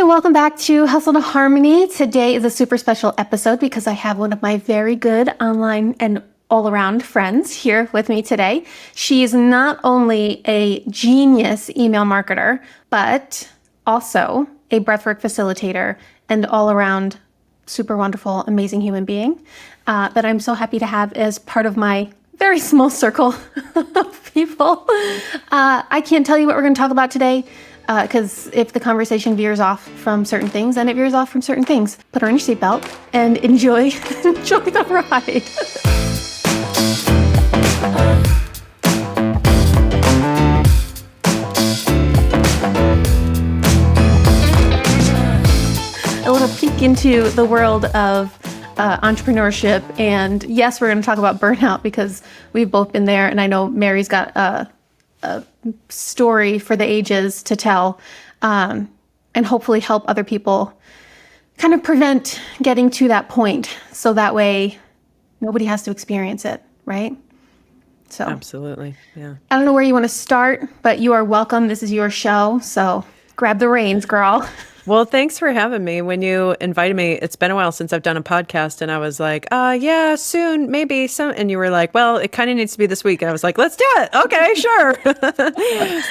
and welcome back to Hustle to Harmony. Today is a super special episode because I have one of my very good online and all-around friends here with me today. She is not only a genius email marketer, but also a breathwork facilitator and all-around super wonderful, amazing human being that I'm so happy to have as part of my very small circle of people. I can't tell you what we're going to talk about today, because if the conversation veers off from certain things, then it veers off from certain things. Put on your seatbelt and enjoy the ride. A little peek into the world of entrepreneurship. And yes, we're going to talk about burnout because we've both been there. And I know Mary's got a story for the ages to tell, and hopefully help other people kind of prevent getting to that point. So that way nobody has to experience it, right? So absolutely. Yeah. I don't know where you want to start, but you are welcome. This is your show. So grab the reins, girl. Well, thanks for having me. When you invited me, it's been a while since I've done a podcast, and I was like, yeah, soon, maybe some. And you were like, well, it kind of needs to be this week. And I was like, let's do it. Okay, sure.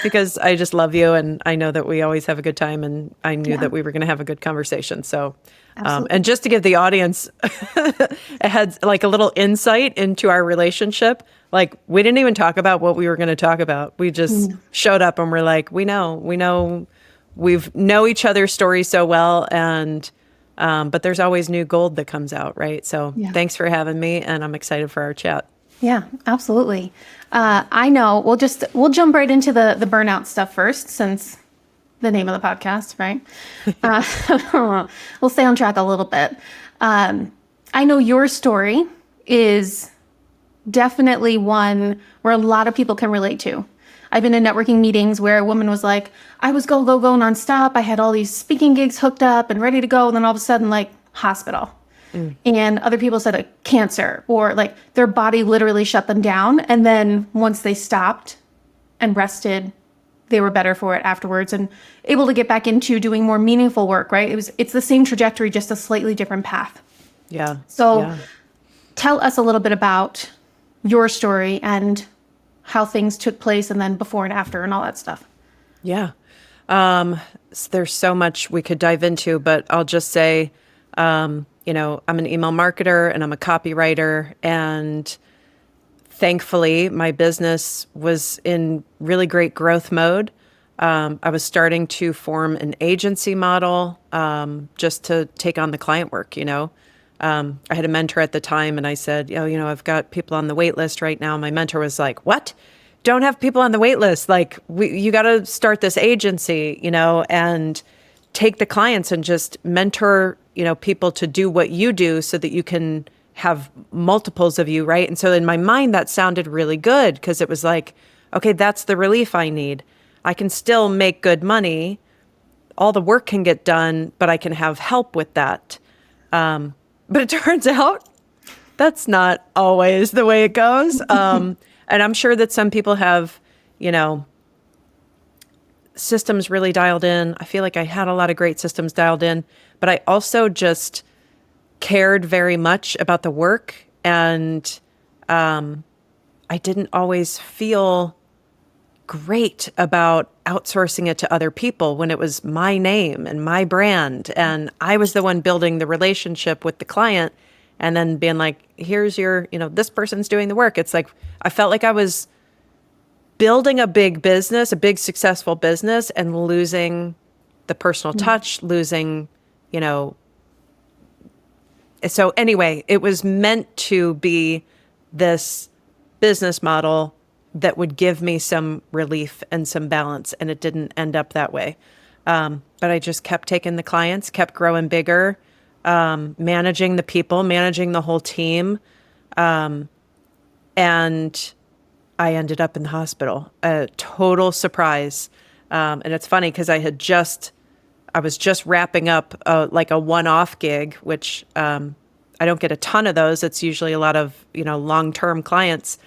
Because I just love you, and I know that we always have a good time, and I knew that we were going to have a good conversation. So, and just to give the audience like a little insight into our relationship, like we didn't even talk about what we were going to talk about. We just showed up and we're like, we know. We've know each other's stories so well, and but there's always new gold that comes out, right? So thanks for having me, and I'm excited for our chat. Yeah, absolutely. I know. We'll jump right into the burnout stuff first, since the name of the podcast, right? We'll stay on track a little bit. I know your story is definitely one where a lot of people can relate to. I've been in networking meetings where a woman was like, I was go nonstop. I had all these speaking gigs hooked up and ready to go. And then all of a sudden, like, hospital. And other people said cancer, or like their body literally shut them down. And then once they stopped and rested, they were better for it afterwards and able to get back into doing more meaningful work, right? It's the same trajectory, just a slightly different path. Yeah. So tell us a little bit about your story and how things took place, and then before and after and all that stuff. Yeah. There's so much we could dive into, but I'll just say, I'm an email marketer and I'm a copywriter, and thankfully my business was in really great growth mode. I was starting to form an agency model, just to take on the client work, I had a mentor at the time, and I said, I've got people on the wait list right now. My mentor was like, what? Don't have people on the wait list. Like, you got to start this agency, and take the clients and just mentor, people to do what you do so that you can have multiples of you, right? And so in my mind, that sounded really good, because it was like, okay, that's the relief I need. I can still make good money. All the work can get done, but I can have help with that. But it turns out that's not always the way it goes. And I'm sure that some people have, systems really dialed in. I feel like I had a lot of great systems dialed in, but I also just cared very much about the work. And I didn't always feel great about outsourcing it to other people when it was my name and my brand. And I was the one building the relationship with the client, and then being like, here's your, this person's doing the work. It's like, I felt like I was building a big business, a big successful business, and losing the personal touch, losing, So anyway, it was meant to be this business model that would give me some relief and some balance, and it didn't end up that way. But I just kept taking the clients, kept growing bigger, managing the people, managing the whole team. And I ended up in the hospital, a total surprise. And it's funny because I was just wrapping up like a one-off gig, which I don't get a ton of those. It's usually a lot of, long-term clients.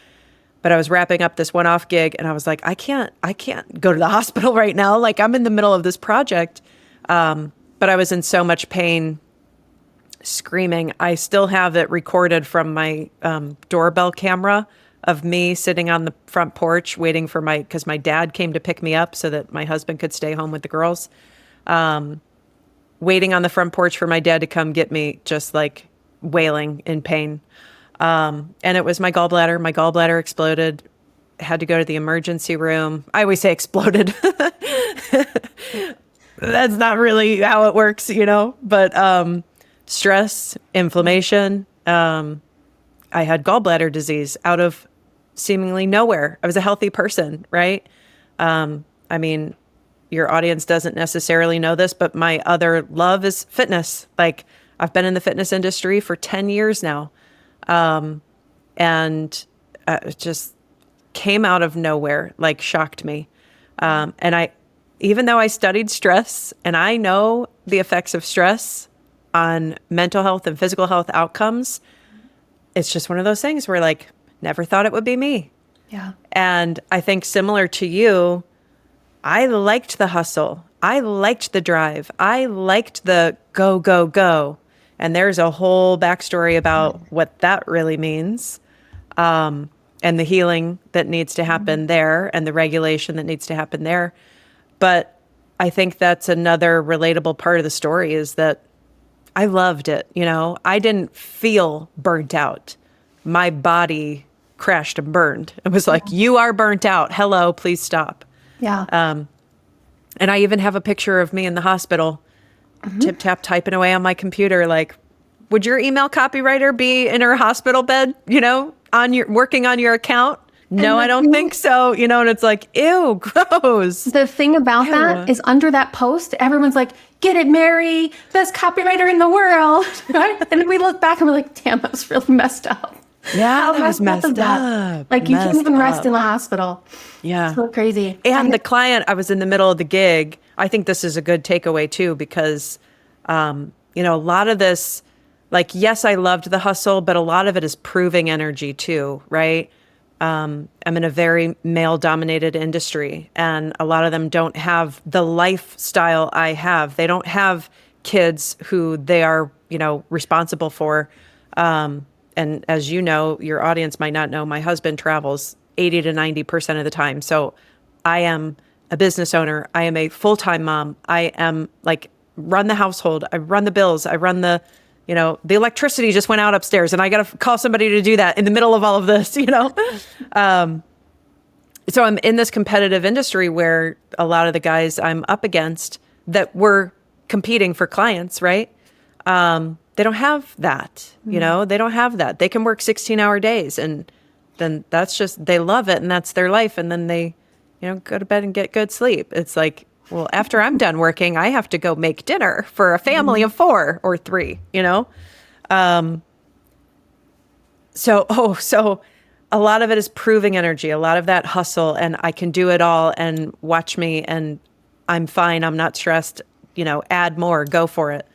But I was wrapping up this one-off gig, and I was like, I can't go to the hospital right now. Like, I'm in the middle of this project. but I was in so much pain, screaming. I still have it recorded from my doorbell camera of me sitting on the front porch waiting for because my dad came to pick me up so that my husband could stay home with the girls. Waiting on the front porch for my dad to come get me, just like wailing in pain. And it was my gallbladder. My gallbladder exploded. Had to go to the emergency room. I always say exploded. That's not really how it works, but stress, inflammation. I had gallbladder disease out of seemingly nowhere. I was a healthy person, right? I mean, your audience doesn't necessarily know this, but my other love is fitness. Like, I've been in the fitness industry for 10 years now. And it just came out of nowhere, like shocked me. And even though I studied stress and I know the effects of stress on mental health and physical health outcomes, it's just one of those things where like, never thought it would be me. Yeah. And I think similar to you, I liked the hustle. I liked the drive. I liked the go, go, go. And there's a whole backstory about what that really means, and the healing that needs to happen there and the regulation that needs to happen there. But I think that's another relatable part of the story is that I loved it. I didn't feel burnt out. My body crashed and burned. It was like, you are burnt out. Hello, please stop. Yeah. And I even have a picture of me in the hospital, tip tap typing away on my computer. Like, would your email copywriter be in her hospital bed, working on your account? No, I don't think so. And it's like, ew, gross. The thing about that is under that post, everyone's like, get it, Mary, best copywriter in the world. Right? And then we look back and we're like, damn, that was really messed up. Yeah, that was messed up. Like, you can't even rest in the hospital. Yeah. It's so crazy. And the client, I was in the middle of the gig. I think this is a good takeaway too, because, a lot of this, like, yes, I loved the hustle, but a lot of it is proving energy too, right? I'm in a very male-dominated industry, and a lot of them don't have the lifestyle I have. They don't have kids who they are, responsible for. And as you know, your audience might not know, my husband travels 80 to 90% of the time. So I am a business owner. I am a full-time mom. I am like, run the household. I run the bills. I run the electricity just went out upstairs and I got to call somebody to do that in the middle of all of this, So I'm in this competitive industry where a lot of the guys I'm up against that we're competing for clients, right? They don't have that, they don't have that. They can work 16-hour days and then that's just, they love it and that's their life. And then they, go to bed and get good sleep. It's like, well, after I'm done working, I have to go make dinner for a family of 4 or 3, So a lot of it is proving energy, a lot of that hustle, and I can do it all and watch me and I'm fine. I'm not stressed, add more, go for it.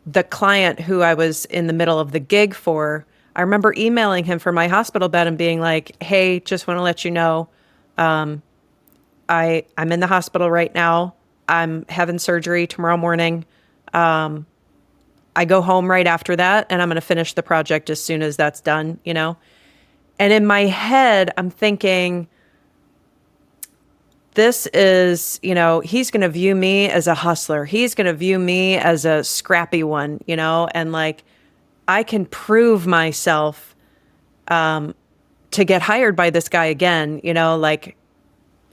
The client who I was in the middle of the gig for, I remember emailing him from my hospital bed and being like, hey, just want to let you know, I'm in the hospital right now. I'm having surgery tomorrow morning. I go home right after that and I'm going to finish the project as soon as that's done, And in my head, I'm thinking, this is, he's going to view me as a hustler. He's going to view me as a scrappy one, and like, I can prove myself, to get hired by this guy again,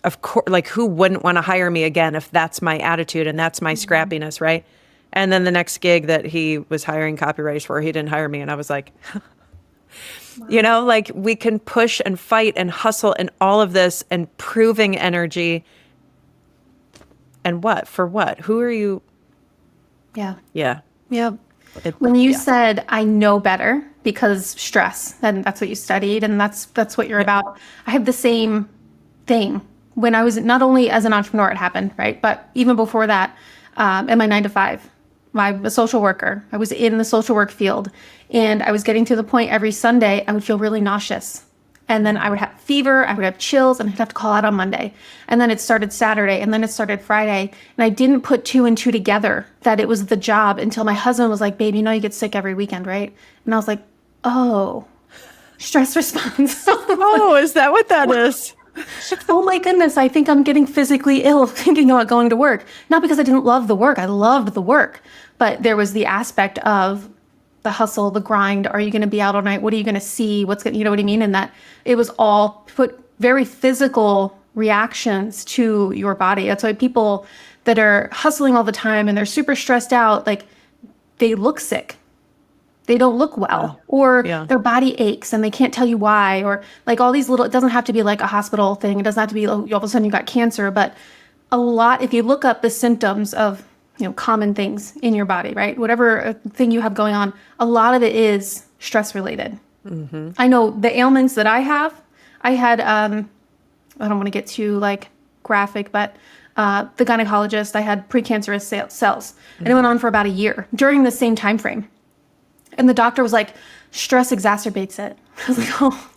of course, like, who wouldn't want to hire me again if that's my attitude and that's my scrappiness, right? And then the next gig that he was hiring copywriters for, he didn't hire me. And I was like, wow. Like, we can push and fight and hustle and all of this and proving energy. And what? For what? Who are you? Yeah. Yeah. Yeah. When you said, I know better because stress, and that's what you studied and that's what you're about. I have the same thing. When I was, not only as an entrepreneur, it happened, right? But even before that, in my 9 to 5, I'm a social worker. I was in the social work field and I was getting to the point every Sunday, I would feel really nauseous. And then I would have fever, I would have chills, and I'd have to call out on Monday. And then it started Saturday, and then it started Friday. And I didn't put two and two together that it was the job until my husband was like, babe, you know you get sick every weekend, right? And I was like, oh, stress response. Oh, is that what that is? Oh my goodness, I think I'm getting physically ill thinking about going to work. Not because I didn't love the work. I loved the work. But there was the aspect of the hustle, the grind. Are you going to be out all night? What are you going to see? What's going, you know what I mean? And that it was all put very physical reactions to your body. That's why people that are hustling all the time and they're super stressed out, like they look sick. They don't look well, or their body aches and they can't tell you why, or like all these little, it doesn't have to be like a hospital thing. It doesn't have to be, oh, all of a sudden you got cancer, but a lot, if you look up the symptoms of, common things in your body, right? Whatever thing you have going on, a lot of it is stress related. Mm-hmm. I know the ailments that I have, I had, I don't want to get too like graphic, but the gynecologist, I had precancerous cells, and it went on for about a year during the same time frame. And the doctor was like, stress exacerbates it. I was like, oh,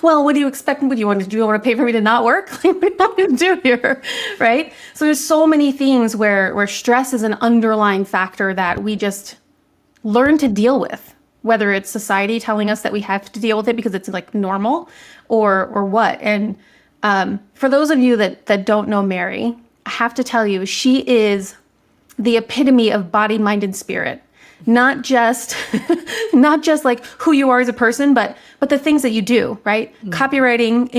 well, what do you expect? What do you want to do? You want to pay for me to not work? Like, what am I going to do here? Right? So there's so many things where stress is an underlying factor that we just learn to deal with, whether it's society telling us that we have to deal with it because it's like normal or what. And for those of you that don't know Mary, I have to tell you, she is the epitome of body, mind, and spirit. Not just like who you are as a person, but the things that you do, right? Mm-hmm. Copywriting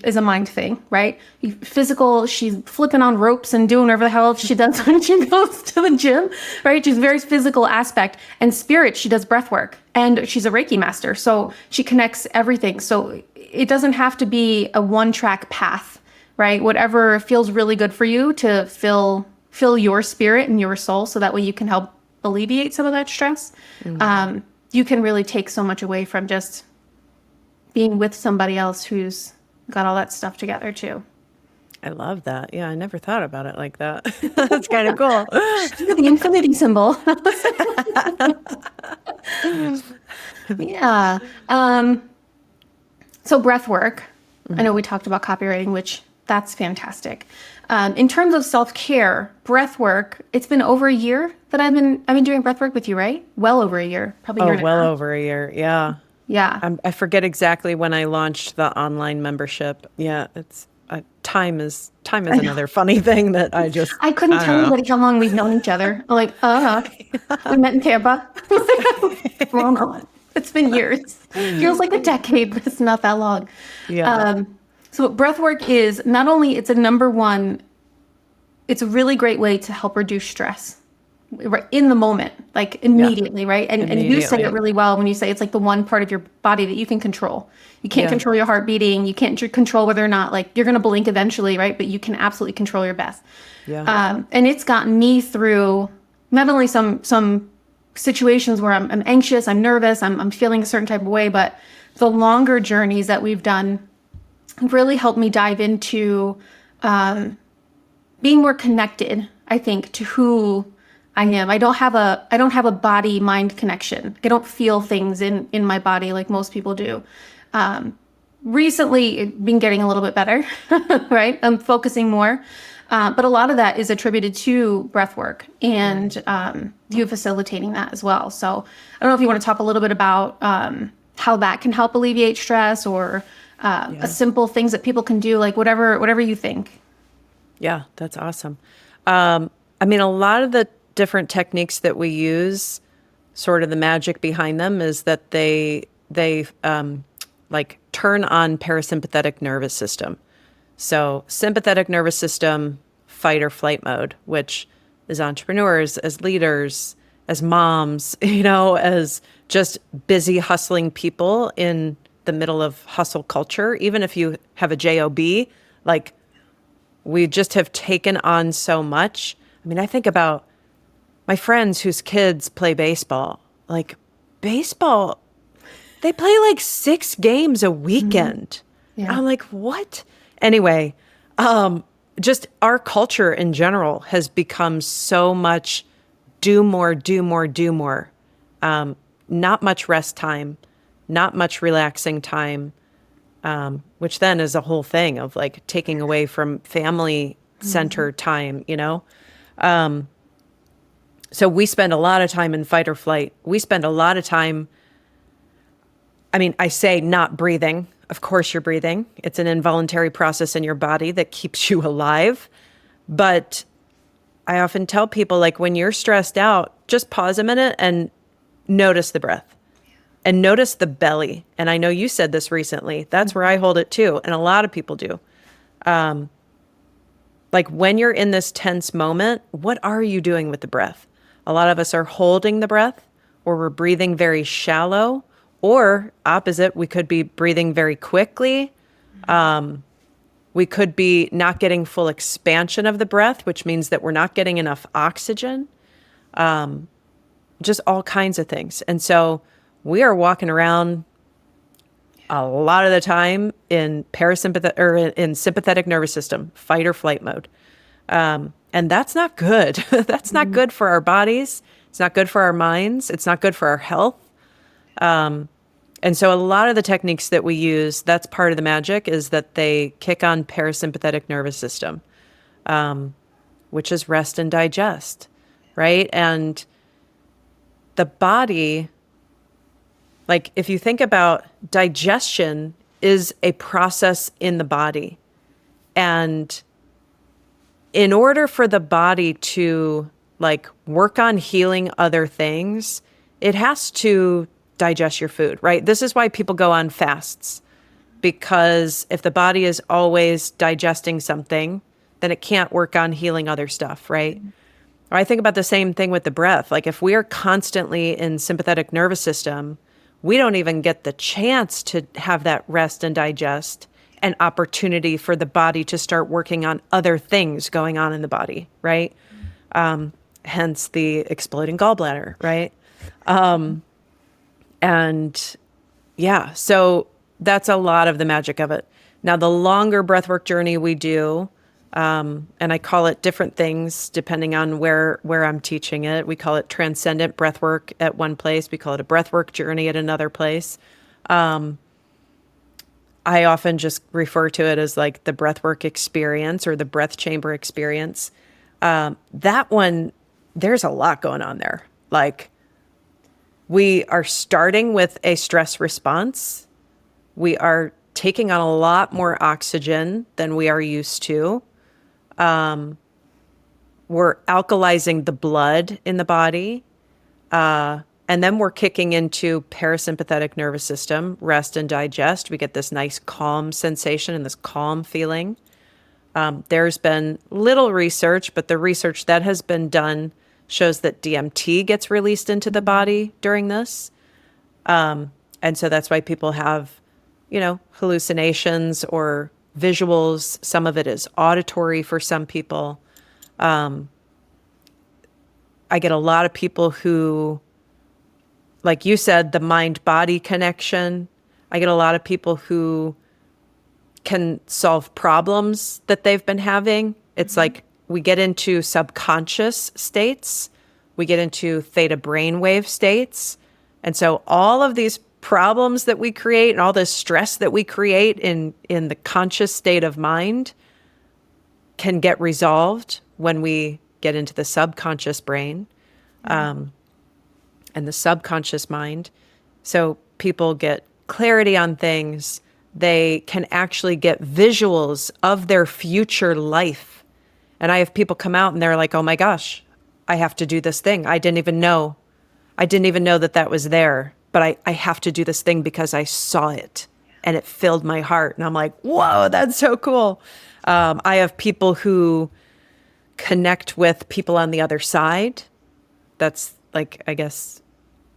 is a mind thing, right? Physical, she's flipping on ropes and doing whatever the hell she does when she goes to the gym, right? She's a very physical aspect. And spirit, she does breath work, and she's a Reiki master. So she connects everything. So it doesn't have to be a one-track path, right? Whatever feels really good for you to fill your spirit and your soul, so that way you can help alleviate some of that stress. Mm-hmm. You can really take so much away from just being with somebody else who's got all that stuff together too. I love that. Yeah, I never thought about it like that. That's kind of cool. The infinity symbol. Yeah. So breath work. Mm-hmm. I know we talked about copywriting, which that's fantastic. In terms of self-care, breath work, it's been over a year that I've been doing breath work with you, right? Well over a year, probably a year and a half. Over a year. Yeah. Yeah. I forget exactly when I launched the online membership. Yeah. It's time is another funny thing that I couldn't tell anybody how long we've known each other. I'm like, we met in Tampa. Well, no, it's been years. Feels like a decade, but it's not that long. Yeah. So breathwork is not only, it's a really great way to help reduce stress right in the moment, like immediately, right? And you say it really well when you say it's like the one part of your body that you can control. You can't control your heart beating. You can't control whether or not like you're going to blink eventually, right? But you can absolutely control your breath. Yeah. And it's gotten me through not only some situations where I'm anxious, I'm nervous, I'm feeling a certain type of way, but the longer journeys that we've done really helped me dive into being more connected, I think, to who I am. I don't have a body mind connection. I don't feel things in my body like most people do. Recently, it's been getting a little bit better, right? I'm focusing more. But a lot of that is attributed to breath work and you facilitating that as well. So I don't know if you want to talk a little bit about how that can help alleviate stress or a simple things that people can do, like whatever you think. Yeah, that's awesome. I mean, a lot of the different techniques that we use, sort of the magic behind them is that they like turn on parasympathetic nervous system. So sympathetic nervous system, fight or flight mode, which as entrepreneurs, as leaders, as moms, as just busy hustling people in the middle of hustle culture, even if you have a job, like we just have taken on so much. I mean, I think about my friends whose kids play baseball, like baseball, they play like 6 games a weekend. Mm-hmm. Yeah. I'm like, what? Anyway, just our culture in general has become so much do more. Not much rest time, not much relaxing time, which then is a whole thing of like taking away from family center time, you know? So we spend a lot of time in fight or flight. We spend a lot of time, I mean, I say not breathing. Of course you're breathing. It's an involuntary process in your body that keeps you alive. But I often tell people, like, when you're stressed out, just pause a minute and notice the breath and notice the belly. And I know you said this recently. That's where I hold it too. And a lot of people do. Like when you're in this tense moment, what are you doing with the breath? A lot of us are holding the breath, or we're breathing very shallow, or opposite, we could be breathing very quickly. We could be not getting full expansion of the breath, which means that we're not getting enough oxygen. Just all kinds of things. And so we are walking around a lot of the time in parasympathetic or in sympathetic nervous system, fight or flight mode. And that's not good. That's not good for our bodies. It's not good for our minds. It's not good for our health. And so a lot of the techniques that we use, that's part of the magic, is that they kick on parasympathetic nervous system, which is rest and digest, right? And the body, like if you think about digestion, is a process in the body. And in order for the body to like work on healing other things, it has to digest your food, right? This is why people go on fasts, because if the body is always digesting something, then it can't work on healing other stuff, right? Or I think about the same thing with the breath. Like if we are constantly in sympathetic nervous system, we don't even get the chance to have that rest and digest, an opportunity for the body to start working on other things going on in the body, right? Hence the exploding gallbladder, right? And yeah, so that's a lot of the magic of it. Now, the longer breathwork journey we do, and I call it different things depending on where I'm teaching it. We call it transcendent breathwork at one place. We call it a breathwork journey at another place. I often just refer to it as like the breathwork experience or the breath chamber experience. That one, there's a lot going on there. Like we are starting with a stress response. We are taking on a lot more oxygen than we are used to. We're alkalizing the blood in the body. And then we're kicking into parasympathetic nervous system, rest and digest. We get this nice calm sensation and this calm feeling. There's been little research, but the research that has been done shows that DMT gets released into the body during this. And so that's why people have, you know, hallucinations or visuals. Some of it is auditory for some people. I get a lot of people who, like you said, the mind-body connection. I get a lot of people who can solve problems that they've been having. It's like we get into subconscious states. We get into theta brainwave states. And so all of these problems that we create and all this stress that we create in the conscious state of mind can get resolved when we get into the subconscious brain. And the subconscious mind. So people get clarity on things. They can actually get visuals of their future life. And I have people come out and they're like, oh my gosh, I have to do this thing. I didn't even know that that was there, but I have to do this thing because I saw it and it filled my heart. And I'm like, whoa, that's so cool. I have people who connect with people on the other side. That's like, I guess,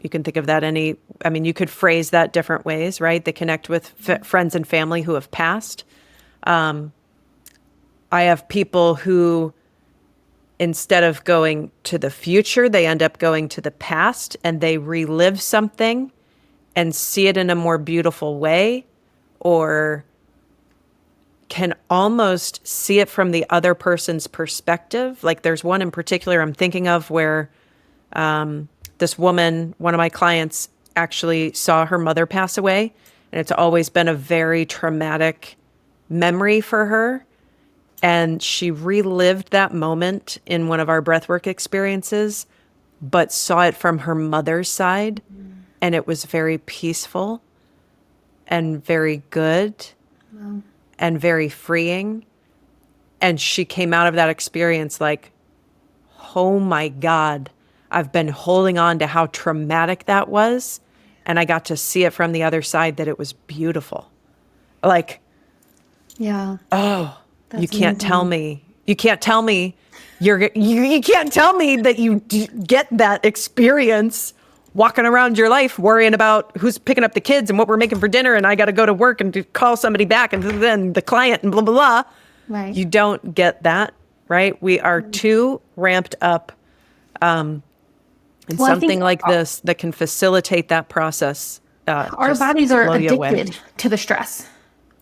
you can think of that you could phrase that different ways, right? They connect with friends and family who have passed. I have people who, instead of going to the future, they end up going to the past and they relive something and see it in a more beautiful way, or can almost see it from the other person's perspective. Like there's one in particular I'm thinking of where, this woman, one of my clients, actually saw her mother pass away, And it's always been a very traumatic memory for her. And she relived that moment in one of our breathwork experiences, but saw it from her mother's side. And it was very peaceful and very good and very freeing. And she came out of that experience like, oh my God, I've been holding on to how traumatic that was. And I got to see it from the other side that it was beautiful. Like, Yeah. oh, That's you can't amazing. tell me. You can't tell me you can't tell me that you get that experience walking around your life worrying about who's picking up the kids and what we're making for dinner and I got to go to work and to call somebody back and then the client and blah, blah, blah. Right. You don't get that, right? We are too ramped up in Well, I something think like this that can facilitate that process. our just bodies are blow you away. addicted to the stress.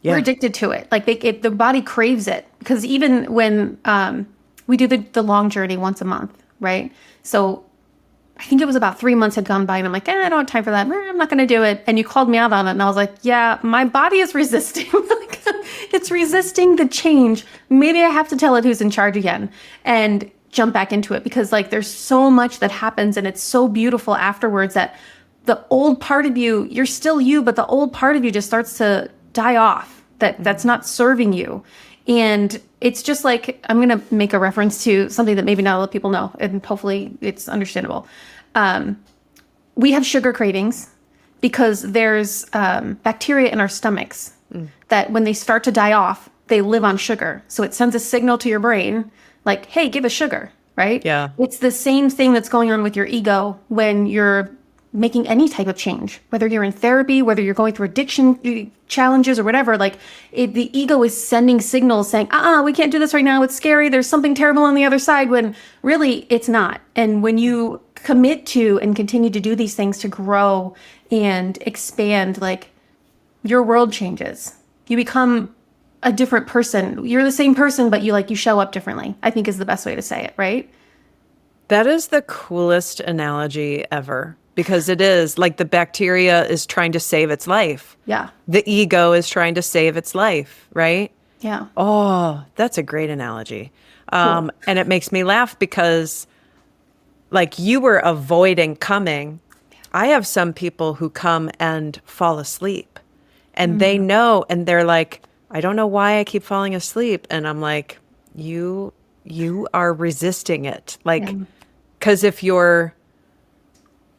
Yeah. We're addicted to it. Like the body craves it because even when we do the long journey once a month, right? So I think it was about 3 months had gone by and I'm like, I don't have time for that. I'm not going to do it. And you called me out on it. And I was like, yeah, my body is resisting. Like, it's resisting the change. Maybe I have to tell it who's in charge again and jump back into it because like there's so much that happens and it's so beautiful afterwards that the old part of you, you're still you, but the old part of you just starts to die off. That's not serving you. And it's just like, I'm going to make a reference to something that maybe not a lot of people know, and hopefully it's understandable. We have sugar cravings because there's bacteria in our stomachs that when they start to die off, they live on sugar. So it sends a signal to your brain like, hey, give us sugar, right? Yeah. It's the same thing that's going on with your ego when you're making any type of change, whether you're in therapy, whether you're going through addiction challenges or whatever, like the ego is sending signals saying, we can't do this right now. It's scary. There's something terrible on the other side when really it's not. And when you commit to and continue to do these things to grow and expand, like your world changes. You become a different person. You're the same person, but you show up differently, I think is the best way to say it, right? That is the coolest analogy ever because it is like the bacteria is trying to save its life. Yeah. The ego is trying to save its life, right? Yeah. Oh, that's a great analogy. Cool. And it makes me laugh because like you were avoiding coming. I have some people who come and fall asleep and they know, and they're like, I don't know why I keep falling asleep. And I'm like, you are resisting it. Like, because if you're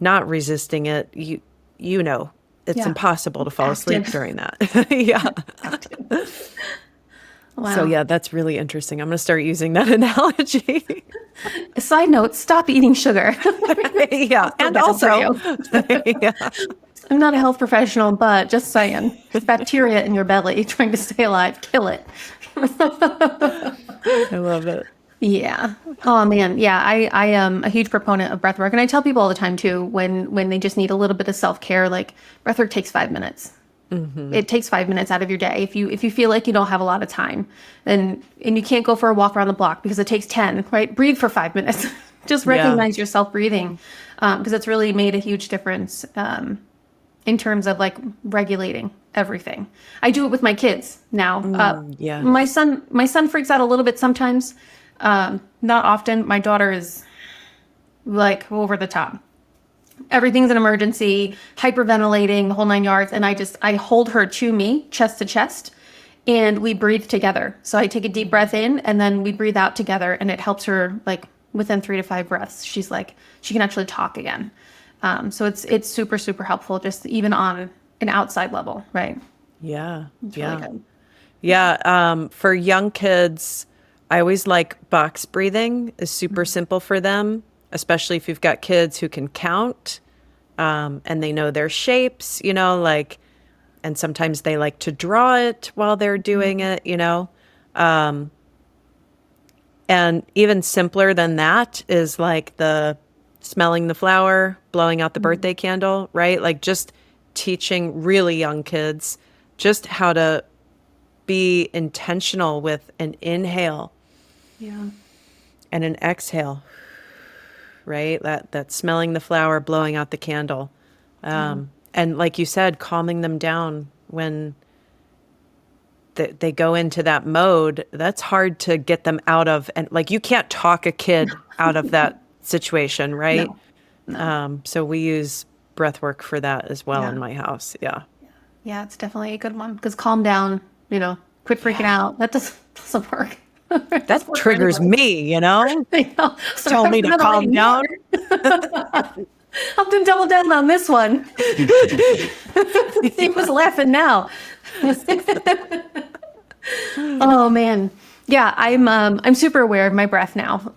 not resisting it, you know, it's Yeah. impossible to fall asleep Active. during that. Yeah. Wow. So yeah, that's really interesting. I'm going to start using that analogy. Side note, stop eating sugar. Yeah. And bad also, for yeah. I'm not a health professional, but just saying, there's bacteria in your belly trying to stay alive. Kill it. I love it. Yeah. Oh man. Yeah. I am a huge proponent of breath work. And I tell people all the time too, when they just need a little bit of self-care, like breath work takes 5 minutes. It takes 5 minutes out of your day. If you feel like you don't have a lot of time and you can't go for a walk around the block because it takes 10, right? Breathe for 5 minutes. Just recognize yourself breathing. Because it's really made a huge difference in terms of like regulating everything. I do it with my kids now. Yeah. My son freaks out a little bit sometimes. Not often. My daughter is like over the top. Everything's an emergency, hyperventilating, the whole 9 yards. And I hold her to me, chest to chest, and we breathe together. So I take a deep breath in and then we breathe out together and it helps her like within 3 to 5 breaths. She's like, she can actually talk again. So it's super, super helpful just even on an outside level, right? Yeah. It's Yeah. really good. Yeah. For young kids, I always like box breathing is super simple for them, especially if you've got kids who can count and they know their shapes, you know, like, and sometimes they like to draw it while they're doing it, you know. And even simpler than that is like the smelling the flower, blowing out the birthday candle, right? Like just teaching really young kids just how to be intentional with an inhale Yeah. and an exhale, right? That smelling the flower, blowing out the candle. And like you said, calming them down when they go into that mode, that's hard to get them out of. And like, you can't talk a kid out of that situation, right? No. So we use breath work for that as well Yeah. in my house. Yeah. Yeah, it's definitely a good one because calm down, quit freaking out. That doesn't work. It That doesn't work for triggers anybody. me, you know? I know. So Tell I me was to gonna let calm you down. have to double down on this one. He was laughing now. Oh man. Yeah, I'm super aware of my breath now.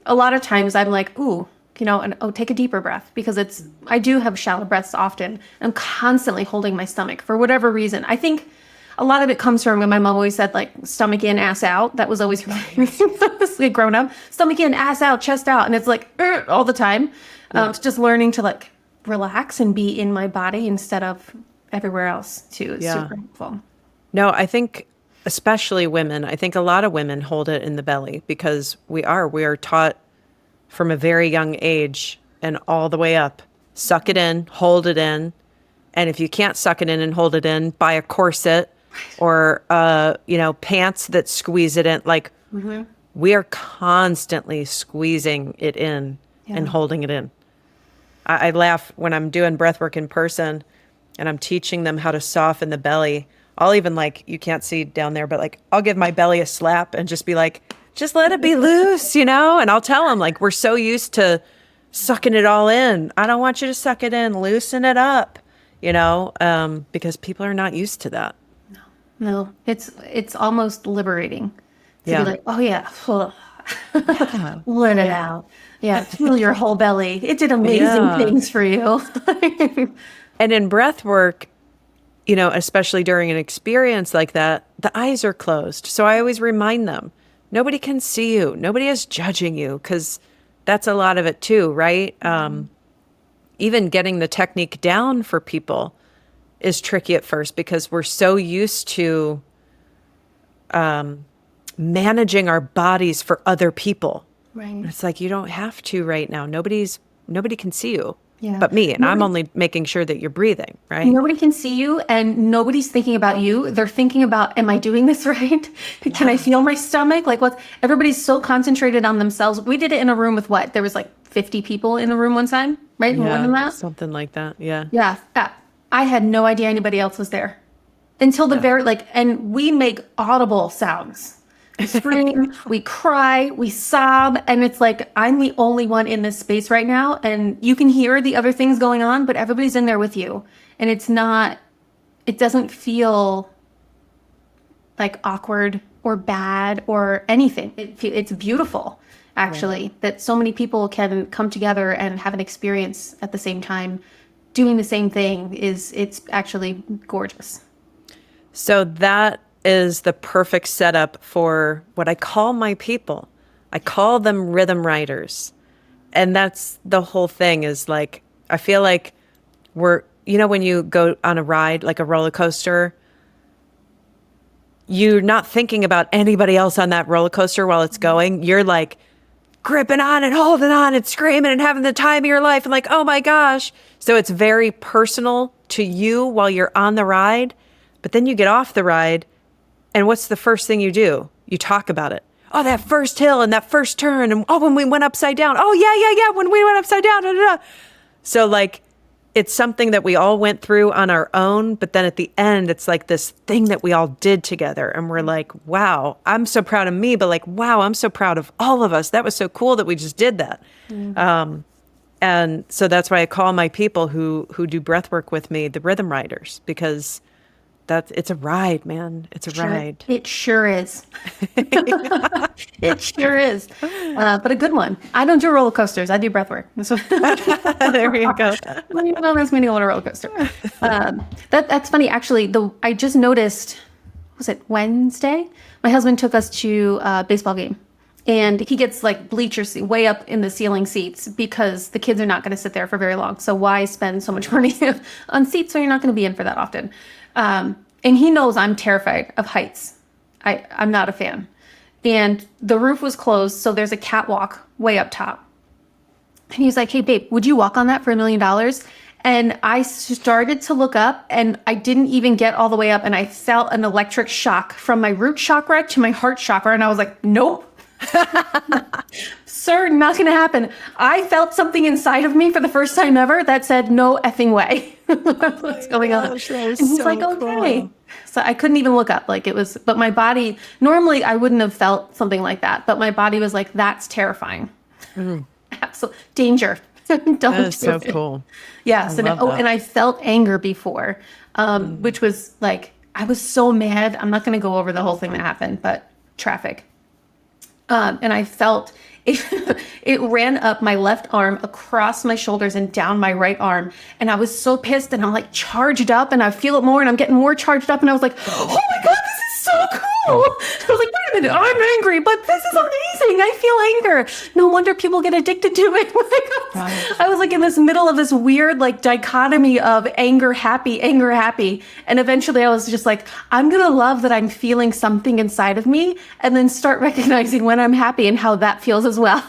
A lot of times I'm like, ooh, and take a deeper breath because I do have shallow breaths often. I'm constantly holding my stomach for whatever reason. I think a lot of it comes from when my mom always said like stomach in, ass out. That was always like grown up. Stomach in, ass out, chest out, and it's like all the time. It's just learning to like relax and be in my body instead of everywhere else too. It's super helpful. No, I think especially women, I think a lot of women hold it in the belly because we are taught from a very young age and all the way up, suck it in, hold it in. And if you can't suck it in and hold it in, buy a corset or, pants that squeeze it in. Like we are constantly squeezing it in and holding it in. I laugh when I'm doing breath work in person and I'm teaching them how to soften the belly. I'll even you can't see down there, but I'll give my belly a slap and just be like, just let it be loose, And I'll tell them we're so used to sucking it all in. I don't want you to suck it in, loosen it up, because people are not used to that. No, it's almost liberating to be like, oh yeah, let it out. Yeah, feel your whole belly. It did amazing things for you. And in breath work, especially during an experience like that, the eyes are closed. So I always remind them, nobody can see you. Nobody is judging you because that's a lot of it too, right? Even getting the technique down for people is tricky at first because we're so used to managing our bodies for other people. Right. It's like, you don't have to right now. Nobody can see you Yeah. but me. And I'm only making sure that you're breathing, right? Nobody can see you and nobody's thinking about you. They're thinking about, am I doing this right? Can I feel my stomach? Everybody's so concentrated on themselves. We did it in a room with there was 50 people in the room one time, right? More than that. Something like that. Yeah. Yeah. I had no idea anybody else was there until the very, and we make audible sounds. We scream, we cry, we sob, and it's like I'm the only one in this space right now, and you can hear the other things going on, but everybody's in there with you, and it doesn't feel awkward or bad or anything. It's beautiful, actually, that so many people can come together and have an experience at the same time, doing the same thing. It's actually gorgeous. So that is the perfect setup for what I call my people. I call them rhythm riders. And that's the whole thing is I feel like we're, when you go on a ride, like a roller coaster, you're not thinking about anybody else on that roller coaster while it's going. You're gripping on and holding on and screaming and having the time of your life and oh my gosh. So it's very personal to you while you're on the ride, but then you get off the ride. And what's the first thing you do? You talk about it. Oh, that first hill and that first turn. And when we went upside down. Oh, yeah. When we went upside down. Da, da, da. So it's something that we all went through on our own. But then at the end, it's this thing that we all did together. And we're wow, I'm so proud of me. But wow, I'm so proud of all of us. That was so cool that we just did that. Mm-hmm. And so that's why I call my people who do breath work with me the rhythm riders, because it's a ride, man. It's a ride. It sure is. It sure is. But a good one. I don't do roller coasters. I do breath work. There you go. Don't ask me to go on a roller coaster. That's funny. Actually, I just noticed, was it Wednesday? My husband took us to a baseball game. And he gets bleacher seat way up in the ceiling seats because the kids are not going to sit there for very long. So why spend so much money on seats when you're not going to be in for that often? And he knows I'm terrified of heights. I'm not a fan. And the roof was closed, so there's a catwalk way up top. And he was like, hey, babe, would you walk on that for $1 million? And I started to look up and I didn't even get all the way up. And I felt an electric shock from my root chakra to my heart chakra. And I was like, nope. Sir, not going to happen. I felt something inside of me for the first time ever that said, no effing way. What's going on? Gosh, that And was he's so like, okay. cool. So I couldn't even look up. Like it was, but my body, normally I wouldn't have felt something like that. But my body was like, that's terrifying. Absolute danger. Don't That is do so it. cool. Yes. And, love that. and I felt anger before, which was like, I was so mad. I'm not going to go over the whole thing that happened, but traffic. And I felt it, it ran up my left arm, across my shoulders and down my right arm. And I was so pissed and I'm like charged up and I feel it more and I'm getting more charged up. And I was like, oh my God, this is so cool. I was like, wait a minute, I'm angry, but this is amazing. I feel anger. No wonder people get addicted to it. I was like in this middle of this weird like dichotomy of anger, happy, anger, happy. And eventually I was just like, I'm going to love that I'm feeling something inside of me and then start recognizing when I'm happy and how that feels as well.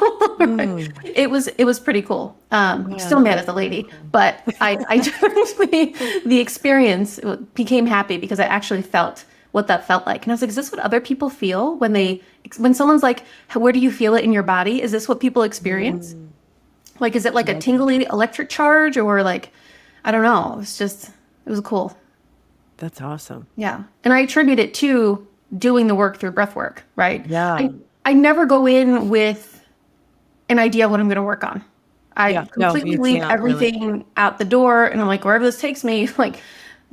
It was pretty cool. Still mad at the lady, but I definitely, the experience became happy because I actually felt what that felt like. And I was like, is this what other people feel when someone's like, where do you feel it in your body? Is this what people experience? Like, is it like a tingly electric charge or like, I don't know. It was cool. That's awesome. Yeah. And I attribute it to doing the work through breath work, right? Yeah. I never go in with an idea of what I'm going to work on. I Yeah. No, completely you leave can't really. everything out the door and I'm like, wherever this takes me, like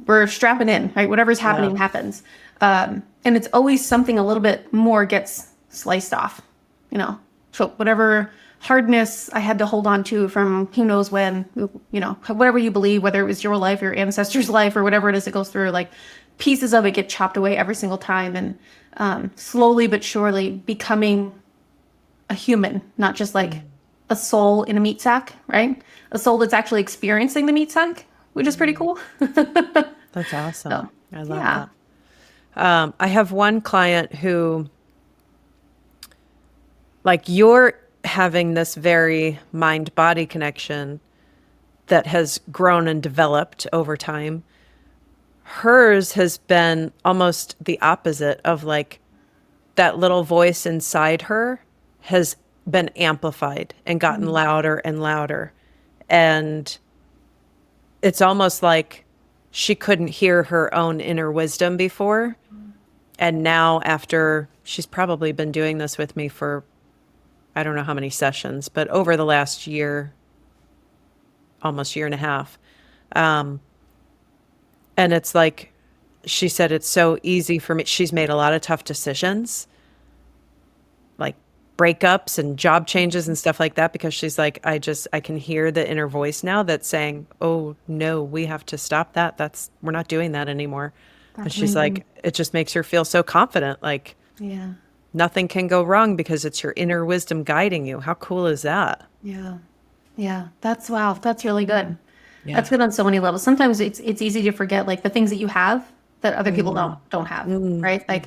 we're strapping in, right? Whatever's happening happens. And it's always something a little bit more gets sliced off, you know? So whatever hardness I had to hold on to from who knows when, you know, whatever you believe, whether it was your life, your ancestors' life, or whatever it is that goes through, like pieces of it get chopped away every single time. And slowly but surely becoming a human, not just like a soul in a meat sack, right? A soul that's actually experiencing the meat sack, which is pretty cool. That's awesome. So, I love yeah. that. I have one client who, like, you're having this very mind-body connection that has grown and developed over time. Hers has been almost the opposite of like that little voice inside her has been amplified and gotten louder and louder. And it's almost like she couldn't hear her own inner wisdom before. And now, after she's probably been doing this with me for, I don't know how many sessions, but over the last year, almost year and a half. And it's like, she said, it's so easy for me. She's made a lot of tough decisions, like breakups and job changes and stuff like that, because she's like, I can hear the inner voice now that's saying, oh no, we have to stop that. We're not doing that anymore. And she's like, it just makes her feel so confident. Like Yeah. nothing can go wrong because it's your inner wisdom guiding you. How cool is that? Yeah. Yeah. Wow. That's really good. Yeah. That's good on so many levels. Sometimes it's easy to forget like the things that you have that other people don't have, right? Like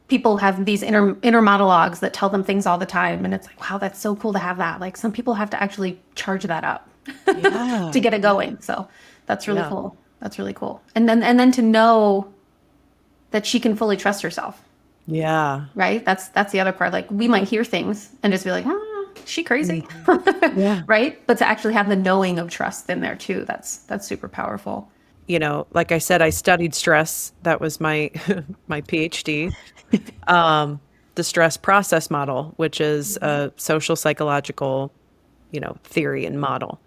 people have these inner monologues that tell them things all the time. And it's like, wow, that's so cool to have that. Like some people have to actually charge that up Yeah. to get it going. So that's really Yeah. cool. That's really cool. And then to know that she can fully trust herself, Yeah. right? That's the other part. Like we might hear things and just be like, is she crazy? Yeah. Right? But to actually have the knowing of trust in there too, that's super powerful. You know, like I said, I studied stress. That was my my PhD. The stress process model, which is a social psychological, theory and model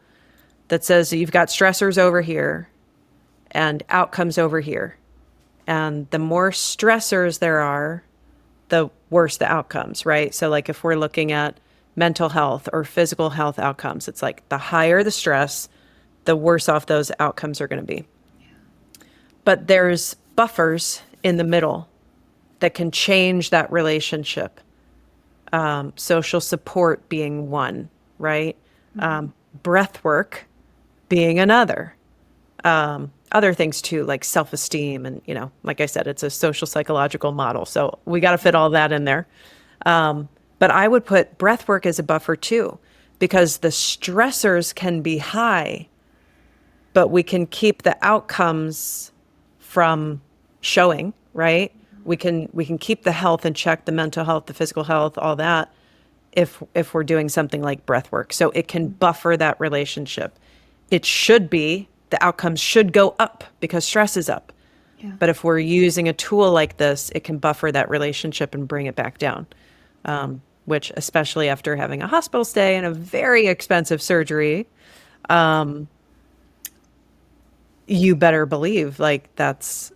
that says that you've got stressors over here and outcomes over here. And the more stressors there are, the worse the outcomes, right? So like if we're looking at mental health or physical health outcomes, it's like the higher the stress, the worse off those outcomes are going to be. But there's buffers in the middle that can change that relationship. Social support being one, right? Breath work being another. Other things too, like self-esteem. And, like I said, it's a social psychological model. So we got to fit all that in there. But I would put breath work as a buffer too, because the stressors can be high, but we can keep the outcomes from showing, right? We can keep the health in check, the mental health, the physical health, all that, if we're doing something like breath work. So it can buffer that relationship. It should be, the outcomes should go up because stress is up. Yeah. But if we're using a tool like this, it can buffer that relationship and bring it back down. Which, especially after having a hospital stay and a very expensive surgery, you better believe like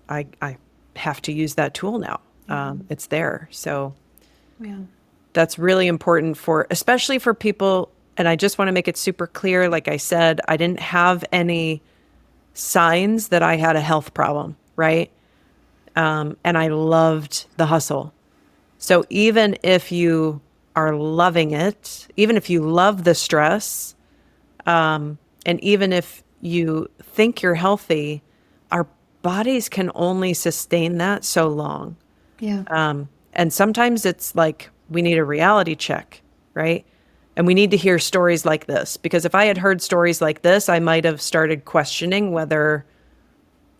I have to use that tool now. It's there. So Yeah. that's really important especially for people. And I just want to make it super clear. Like I said, I didn't have any signs that I had a health problem, right? And I loved the hustle. So even if you are loving it, even if you love the stress, and even if you think you're healthy, our bodies can only sustain that so long. Yeah. And sometimes it's like we need a reality check, right? And we need to hear stories like this, because if I had heard stories like this, I might have started questioning whether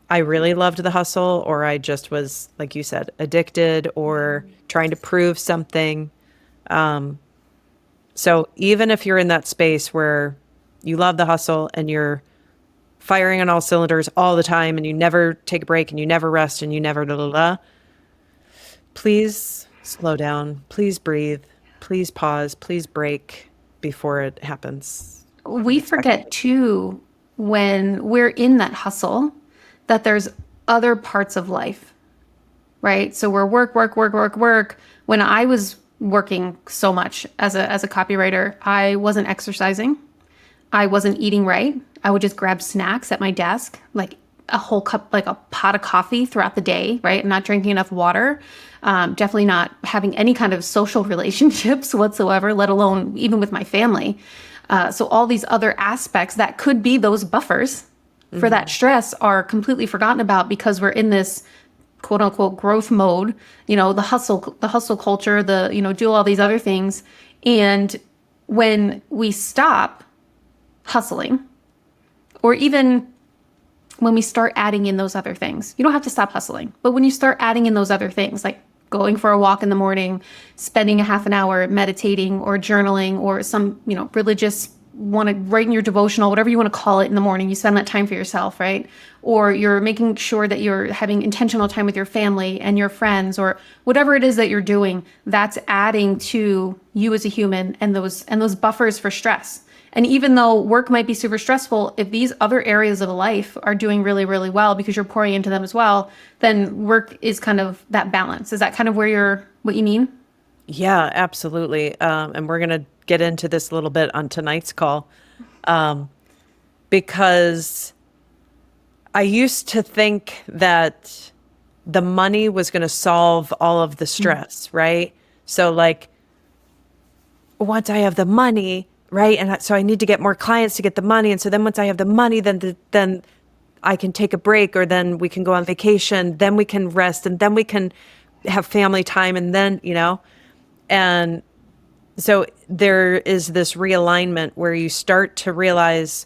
I really loved the hustle or I just was, like you said, addicted or trying to prove something. So even if you're in that space where you love the hustle and you're firing on all cylinders all the time and you never take a break and you never rest and you never da da da, please slow down. Please breathe. Please pause. Please break before it happens. We forget too, when we're in that hustle, that there's other parts of life, right? So we're work, work, work, work, work. When I was working so much as a copywriter, I wasn't exercising. I wasn't eating right. I would just grab snacks at my desk, like a whole cup, like a pot of coffee throughout the day, right? Not drinking enough water. Definitely not having any kind of social relationships whatsoever, let alone even with my family. So all these other aspects that could be those buffers for that stress are completely forgotten about because we're in this quote unquote growth mode, the hustle culture, do all these other things. And when we stop hustling, or even when we start adding in those other things, you don't have to stop hustling, but when you start adding in those other things, like going for a walk in the morning, spending a half an hour meditating or journaling, or some, religious, want to write in your devotional, whatever you want to call it in the morning, you spend that time for yourself, right? Or you're making sure that you're having intentional time with your family and your friends, or whatever it is that you're doing, that's adding to you as a human and those buffers for stress. And even though work might be super stressful, if these other areas of life are doing really, really well because you're pouring into them as well, then work is kind of that balance. Is that kind of what you mean? Yeah, absolutely. And we're going to get into this a little bit on tonight's call, because I used to think that the money was going to solve all of the stress, right? So like, once I have the money, right? And so I need to get more clients to get the money. And so then once I have the money, then I can take a break, or then we can go on vacation, then we can rest, and then we can have family time. And then, and so there is this realignment where you start to realize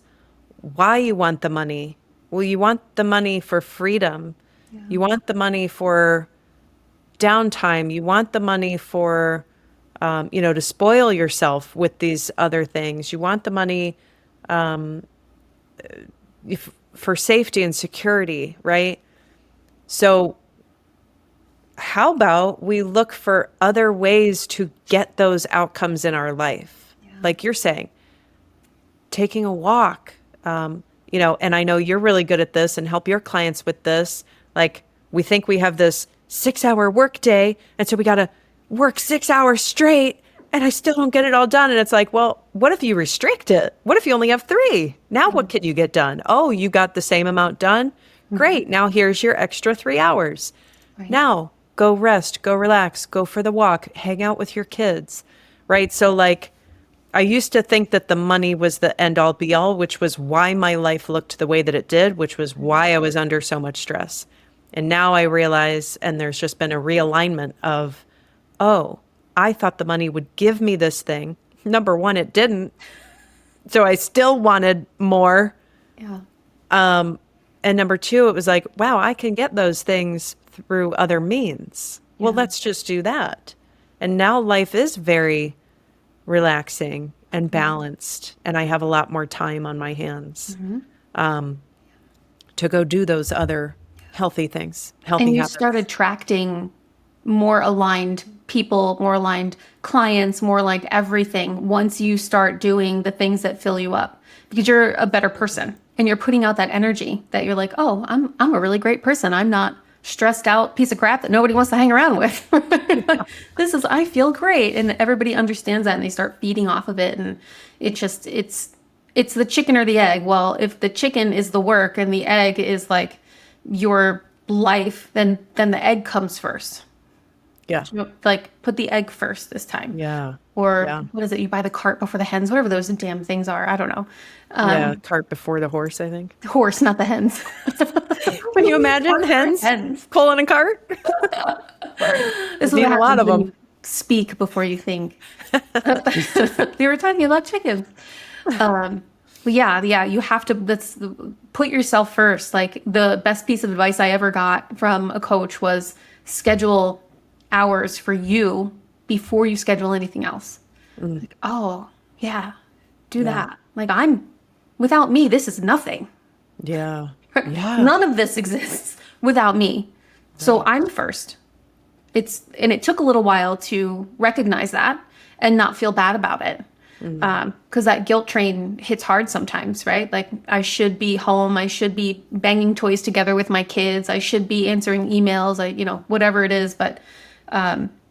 why you want the money. Well, you want the money for freedom. Yeah. You want the money for downtime. You want the money for, to spoil yourself with these other things. You want the money for safety and security, right? So how about we look for other ways to get those outcomes in our life? Yeah. Like you're saying, taking a walk, and I know you're really good at this and help your clients with this. Like, we think we have this 6-hour work day, and so we got to work 6 hours straight, and I still don't get it all done. And it's like, well, what if you restrict it? What if you only have 3? Now what can you get done? Oh, you got the same amount done? Great. Now here's your extra 3 hours. Right. Now go rest, go relax, go for the walk, hang out with your kids, right? So like, I used to think that the money was the end all be all, which was why my life looked the way that it did, which was why I was under so much stress. And now I realize, and there's just been a realignment of, oh, I thought the money would give me this thing. Number one, it didn't. So I still wanted more. Yeah. And number two, it was like, wow, I can get those things through other means. Well, let's just do that. And now life is very relaxing and balanced, and I have a lot more time on my hands to go do those other healthy things, healthy And you habits. start attracting more aligned people, more aligned clients, more aligned everything once you start doing the things that fill you up, because you're a better person and you're putting out that energy that you're like, oh, I'm a really great person. I'm not stressed out piece of crap that nobody wants to hang around with. I feel great. And everybody understands that and they start feeding off of it. And it's the chicken or the egg. Well, if the chicken is the work and the egg is like your life, then the egg comes first. Yeah. Like put the egg first this time. Yeah. Or Yeah. what is it? You buy the cart before the hens, whatever those damn things are. I don't know. Yeah. Cart before the horse, I think. The horse, not the hens. Can you imagine hens pulling a cart? This is Need what a lot happens of when them. you speak before you think. We were talking about chickens. But yeah, you have to put yourself first. Like the best piece of advice I ever got from a coach was schedule hours for you before you schedule anything else. Like, oh, yeah, do that. Like without me, this is nothing. Yeah. Yeah. None of this exists without me. So I'm first. It took a little while to recognize that and not feel bad about it. Because that guilt train hits hard sometimes, right? Like I should be home. I should be banging toys together with my kids. I should be answering emails. Whatever it is. But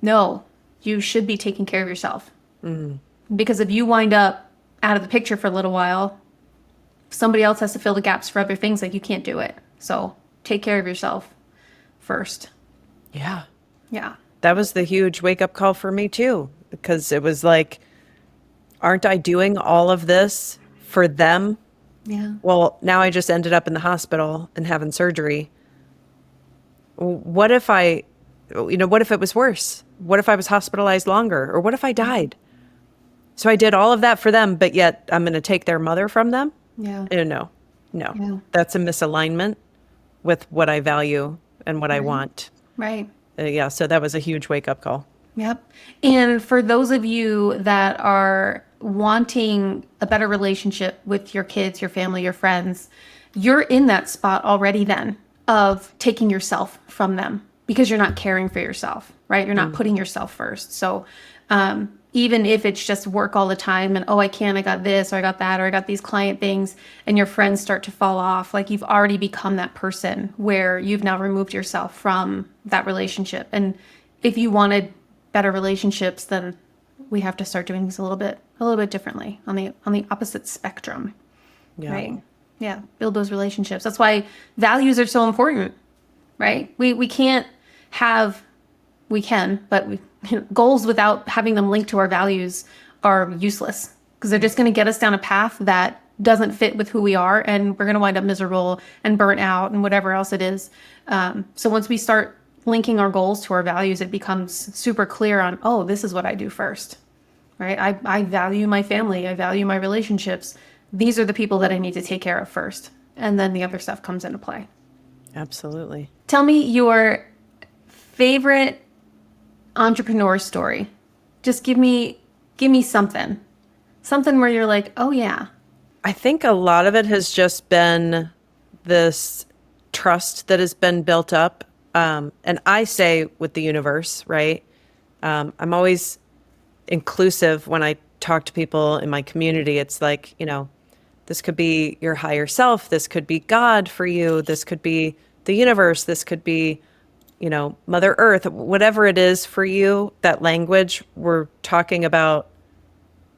no, you should be taking care of yourself. Because if you wind up out of the picture for a little while, somebody else has to fill the gaps for other things. Like you can't do it. So take care of yourself first. Yeah. Yeah. That was the huge wake up call for me too, because it was like, aren't I doing all of this for them? Yeah. Well, now I just ended up in the hospital and having surgery. What if what if it was worse? What if I was hospitalized longer? Or what if I died? So I did all of that for them, but yet I'm going to take their mother from them? Yeah. No. Yeah. That's a misalignment with what I value and what I want. Right. Yeah, so that was a huge wake up call. Yep. And for those of you that are wanting a better relationship with your kids, your family, your friends, you're in that spot already then of taking yourself from them because you're not caring for yourself, right? You're not putting yourself first. So even if it's just work all the time and, oh, I got this or I got that or I got these client things and your friends start to fall off, like you've already become that person where you've now removed yourself from that relationship. And if you wanted better relationships, then we have to start doing things a little bit differently on the opposite spectrum. Yeah. Right? Yeah. Build those relationships. That's why values are so important, right? We can't have, we can, but goals without having them linked to our values are useless because they're just going to get us down a path that doesn't fit with who we are. And we're going to wind up miserable and burnt out and whatever else it is. So once we start linking our goals to our values, it becomes super clear on, oh, this is what I do first, right? I value my family. I value my relationships. These are the people that I need to take care of first. And then the other stuff comes into play. Absolutely. Tell me your favorite entrepreneur story. Just give me something where you're like, oh yeah. I think a lot of it has just been this trust that has been built up. And I say with the universe, right? I'm always inclusive when I talk to people in my community. It's like, this could be your higher self. This could be God for you. This could be the universe. This could be, Mother Earth, whatever it is for you, that language, we're talking about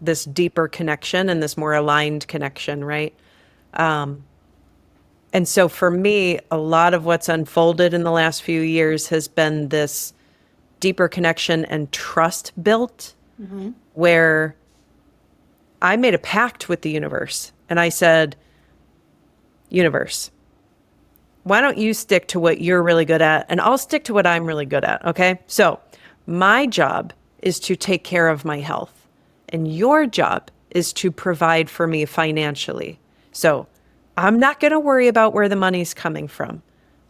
this deeper connection and this more aligned connection, right? And so for me, a lot of what's unfolded in the last few years has been this deeper connection and trust built where I made a pact with the universe and I said, universe, why don't you stick to what you're really good at and I'll stick to what I'm really good at, okay? So my job is to take care of my health and your job is to provide for me financially. So I'm not going to worry about where the money's coming from.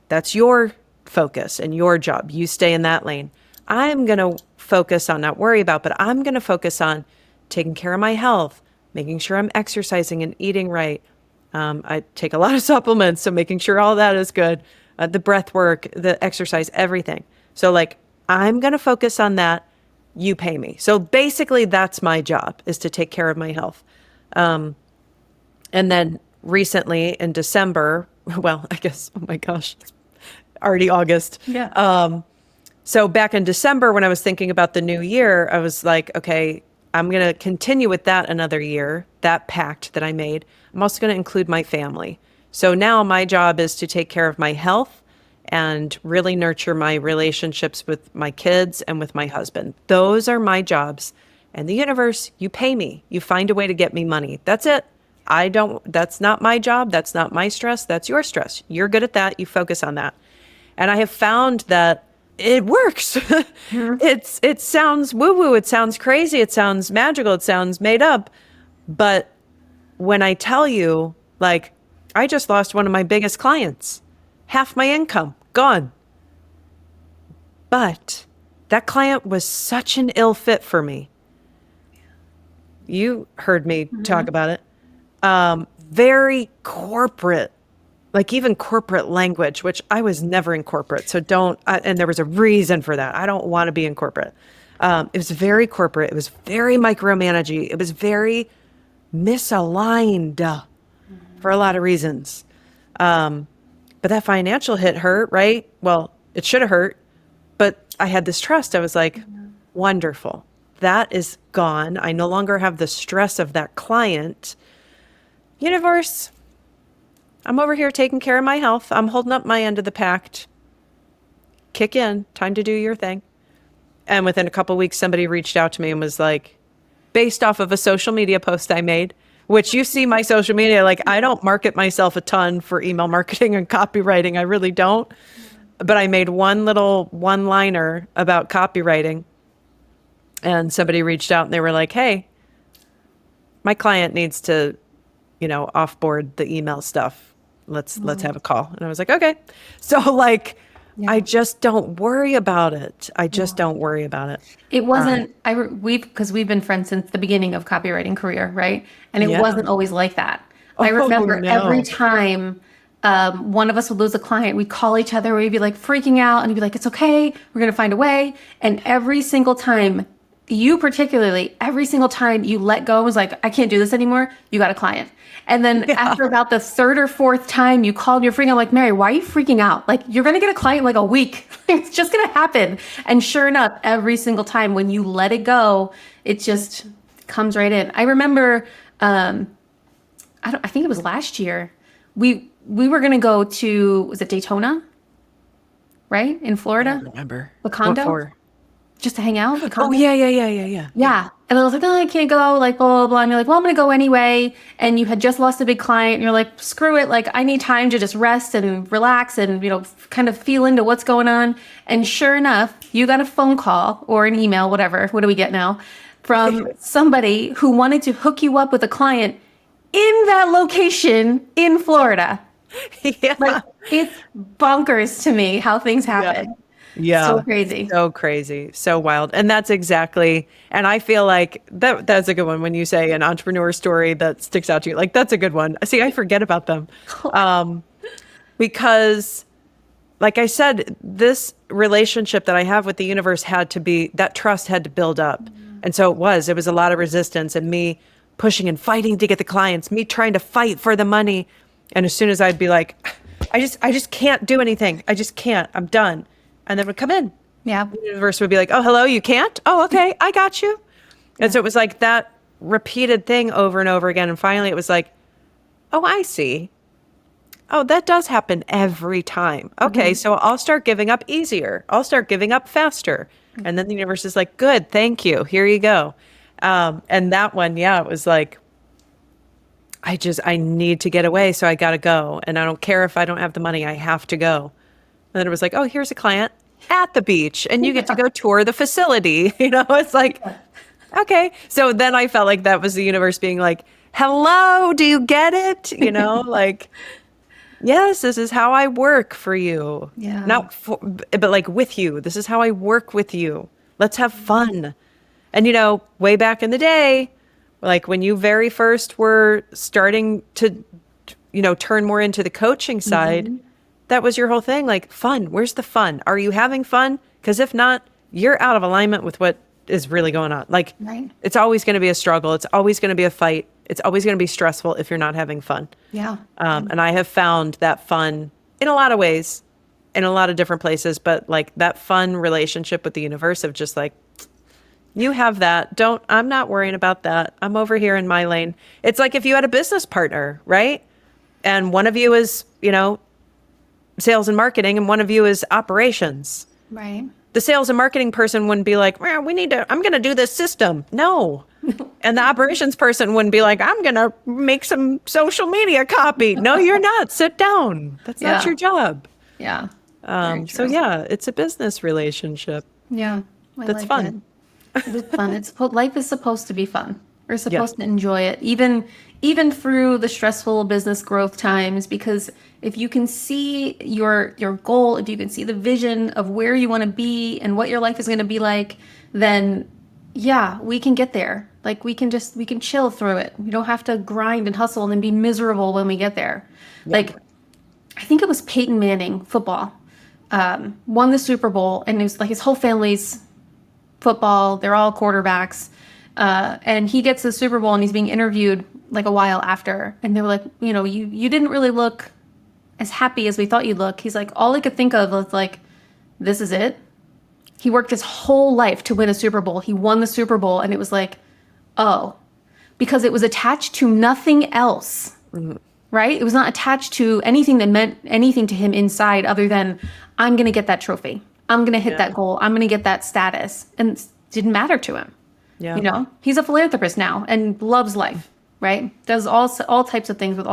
That's your focus and your job. You stay in that lane. I'm going to focus on not worry about, but I'm going to focus on taking care of my health, making sure I'm exercising and eating right. I take a lot of supplements, so making sure all that is good. The breath work, the exercise, everything. So like, I'm going to focus on that. You pay me. So basically that's my job, is to take care of my health. And then recently in December, well, I guess, oh my gosh, it's already August. Yeah. So back in December, when I was thinking about the new year, I was like, okay, I'm going to continue with that another year, that pact that I made. I'm also going to include my family. So now my job is to take care of my health and really nurture my relationships with my kids and with my husband. Those are my jobs. And the universe, you pay me. You find a way to get me money. That's it. That's not my job. That's not my stress. That's your stress. You're good at that. You focus on that. And I have found that it works. It sounds woo-woo. It sounds crazy. It sounds magical. It sounds made up. But when I tell you, like, I just lost one of my biggest clients, half my income gone. But that client was such an ill fit for me. You heard me talk about it. Very corporate, like even corporate language, which I was never in corporate. So and there was a reason for that. I don't want to be in corporate. It was very corporate. It was very micromanaging. It was very misaligned for a lot of reasons. But that financial hit hurt, right? Well, it should have hurt, but I had this trust. I was like, wonderful. That is gone. I no longer have the stress of that client. Universe, I'm over here taking care of my health. I'm holding up my end of the pact. Kick in. Time to do your thing. And within a couple of weeks, somebody reached out to me and was like, based off of a social media post I made, which you see my social media, like I don't market myself a ton for email marketing and copywriting. I really don't. But I made one little one-liner about copywriting. And somebody reached out and they were like, hey, my client needs to, offboard the email stuff. Let's have a call. And I was like, okay. So like, I just don't worry about it. I just don't worry about it. It wasn't, because we've been friends since the beginning of copywriting career, right? And it wasn't always like that. I remember every time one of us would lose a client, we'd call each other, we'd be like freaking out and he'd be like, it's okay, we're going to find a way. And every single time, you particularly, every single time you let go and was like, I can't do this anymore, you got a client. And then after about the third or fourth time you called, you're freaking out, like, Mary, why are you freaking out? Like, you're going to get a client in like a week. It's just going to happen. And sure enough, every single time when you let it go, it just comes right in. I remember, I think it was last year, we were going to go to, was it Daytona? Right? In Florida? I don't remember. The condo? What for? Just to hang out? Oh, yeah. Yeah. And I was like, oh, I can't go, like, blah, blah, blah. And you're like, well, I'm going to go anyway. And you had just lost a big client. And you're like, screw it. Like, I need time to just rest and relax and, kind of feel into what's going on. And sure enough, you got a phone call or an email, whatever. What do we get now? From somebody who wanted to hook you up with a client in that location in Florida. Yeah. Like, it's bonkers to me how things happen. Yeah. So crazy. So crazy. So wild. And that's exactly, and I feel like that's a good one when you say an entrepreneur story that sticks out to you. Like, that's a good one. See, I forget about them. Because like I said, this relationship that I have with the universe that trust had to build up. And so it was a lot of resistance and me pushing and fighting to get the clients, me trying to fight for the money. And as soon as I'd be like, I just can't do anything. I just can't. I'm done. And then would come in. Yeah. The universe would be like, oh, hello, you can't? Oh, okay, I got you. And so it was like that repeated thing over and over again. And finally it was like, oh, I see. Oh, that does happen every time. Okay, so I'll start giving up easier. I'll start giving up faster. And then the universe is like, good, thank you. Here you go. And that one, it was like, I need to get away, so I got to go. And I don't care if I don't have the money, I have to go. And then it was like, oh, here's a client at the beach and you get to go tour the facility. It's like, okay. So then I felt like that was the universe being like, hello, do you get it? You know, like, yes, this is how I work for you. Yeah. Not for, but like with you. This is how I work with you. Let's have fun. And, you know, way back in the day, like when you very first were starting to, you know, turn more into the coaching side, that was your whole thing. Like, fun. Where's the fun? Are you having fun? Because if not, you're out of alignment with what is really going on. Like, Right. it's always going to be a struggle. It's always going to be a fight. It's always going to be stressful if you're not having fun. Yeah. And I have found that fun in a lot of ways, in a lot of different places, but like that fun relationship with the universe of just like, you have that. I'm not worrying about that. I'm over here in my lane. It's like if you had a business partner, right? And one of you is, you know, sales and marketing and one of you is operations. Right. The sales and marketing person wouldn't be like, well, I'm going to do this system. No. And the operations person wouldn't be like, I'm going to make some social media copy. No, you're not. Sit down. That's not your job. Yeah. So yeah, it's a business relationship. Yeah. That's fun. It's fun. Life is supposed to be fun. We're supposed to enjoy it, even through the stressful business growth times. Because if you can see your goal, if you can see the vision of where you want to be and what your life is going to be like, then yeah, we can get there. Like we can chill through it. We don't have to grind and hustle and then be miserable when we get there. Like I think it was Peyton Manning, football, won the Super Bowl, and it was like his whole family's football. They're all quarterbacks. And he gets the Super Bowl and he's being interviewed like a while after. And they were like, you know, you didn't really look as happy as we thought you'd look. He's like, all I could think of was like, this is it. He worked his whole life to win a Super Bowl. He won the Super Bowl. And it was like, oh, because it was attached to nothing else, right? It was not attached to anything that meant anything to him inside other than, I'm going to get that trophy. I'm going to hit that goal. I'm going to get that status. And it didn't matter to him. Yeah. You know, he's a philanthropist now and loves life, right? Does all types of things with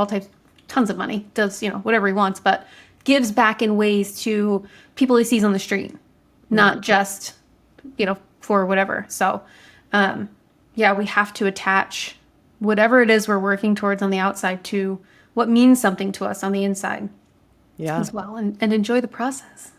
tons of money, does, you know, whatever he wants, but gives back in ways to people he sees on the street, not just, you know, for whatever. So, yeah, we have to attach whatever it is we're working towards on the outside to what means something to us on the inside as well, and enjoy the process.